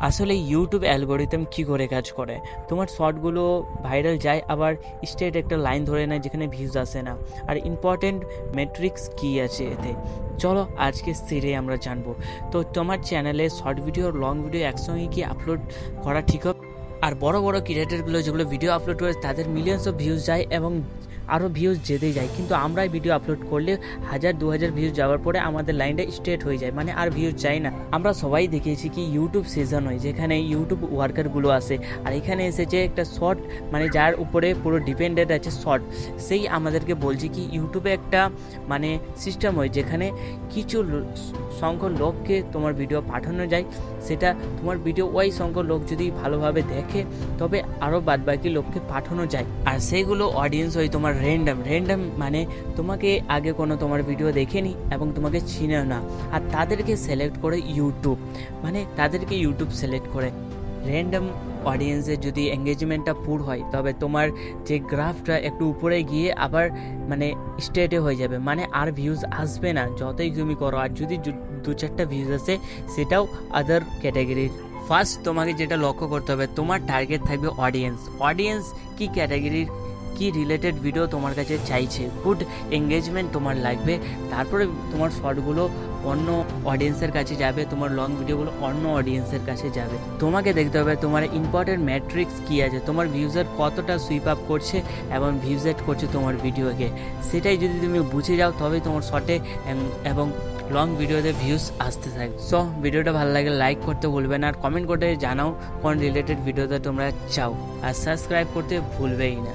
আসলে YouTube algorithm কি করে কাজ করে, তোমার শর্টগুলো ভাইরাল যায় আবার স্ট্রেট একটা লাইন ধরে নেয় যেখানে ভিউজ আসে না, আর ইম্পর্টেন্ট মেট্রিক্স কী আছে এতে, চলো আজকে সিরে আমরা জানবো। তো তোমার চ্যানেলে শর্ট ভিডিও লং ভিডিও একসঙ্গে কি আপলোড করা ঠিক হবে? আর বড় বড় ক্রিয়েটারগুলো যেগুলো ভিডিও আপলোড করে তাদের মিলিয়ন্স অফ ভিউজ যায় এবং আরও ভিউজ যেতেই যায়, কিন্তু আমরা ভিডিও আপলোড করলে 1000-2000 ভিউজ যাওয়ার পরে আমাদের লাইনটা স্ট্রেট হয়ে যায়, মানে আর ভিউজ চাই না। আমরা সবাই দেখেছি কি ইউটিউব সিজন হয় যেখানে ইউটিউব ওয়ার্কারগুলো আসে, আর এখানে এসেছে একটা শর্ট, মানে যার উপরে পুরো ডিপেন্ডেন্ট আছে শর্ট, সেই আমাদেরকে বলছে কি ইউটিউবে একটা মানে সিস্টেম হয় যেখানে কিছু সংখ্যক লোককে তোমার ভিডিও পাঠানো যায়, সেটা তোমার ভিডিও ওই সংখ্যক লোক যদি ভালোভাবে দেখে তবে আরও বাদবাকি লোককে পাঠানো যায়, আর সেইগুলো অডিয়েন্স হয় তোমার র্যান্ডম মানে তোমাকে আগে কোনো তোমার ভিডিও দেখেনি এবং তোমাকে চিনেও না, আর তাদেরকে সিলেক্ট করে ইউটিউব, মানে তাদেরকে ইউটিউব সিলেক্ট করে র্যান্ডম অডিয়েন্সের যদি এঙ্গেজমেন্টটা পুর হয় তবে তোমার যে গ্রাফটা একটু উপরে গিয়ে আবার মানে স্ট্রেটে হয়ে যাবে, মানে আর ভিউজ আসবে না যতই তুমি করো, আর যদি 2-4টা ভিউজ আসে সেটাও আদার ক্যাটাগরির। ফার্স্ট তোমাকে যেটা লক্ষ্য করতে হবে, তোমার টার্গেট থাকবে অডিয়েন্স কি ক্যাটাগরির কি রিলেটেড ভিডিও তোমার কাছে চাইছে, গুড এঙ্গেজমেন্ট তোমার লাগবে, তারপরে তোমার শর্টগুলো অন্য অডিয়েন্সের কাছে যাবে, তোমার লং ভিডিওগুলো অন্য অডিয়েন্সের কাছে যাবে। তোমাকে দেখতে হবে তোমার ইম্পর্টেন্ট ম্যাট্রিক্স কী আছে, তোমার ভিউজার কতটা সুইপ আপ করছে এবং ভিউজেট করছে তোমার ভিডিওকে, সেটাই যদি তুমি বুঝে যাও তবে তোমার শর্টে এবং লং ভিডিওতে ভিউজ আসতে থাকে। সো ভিডিওটা ভালো লাগে লাইক করতে ভুলবে না, আর কমেন্ট করে জানাও কোন রিলেটেড ভিডিওতে তোমরা চাও, আর সাবস্ক্রাইব করতে ভুলবেই না।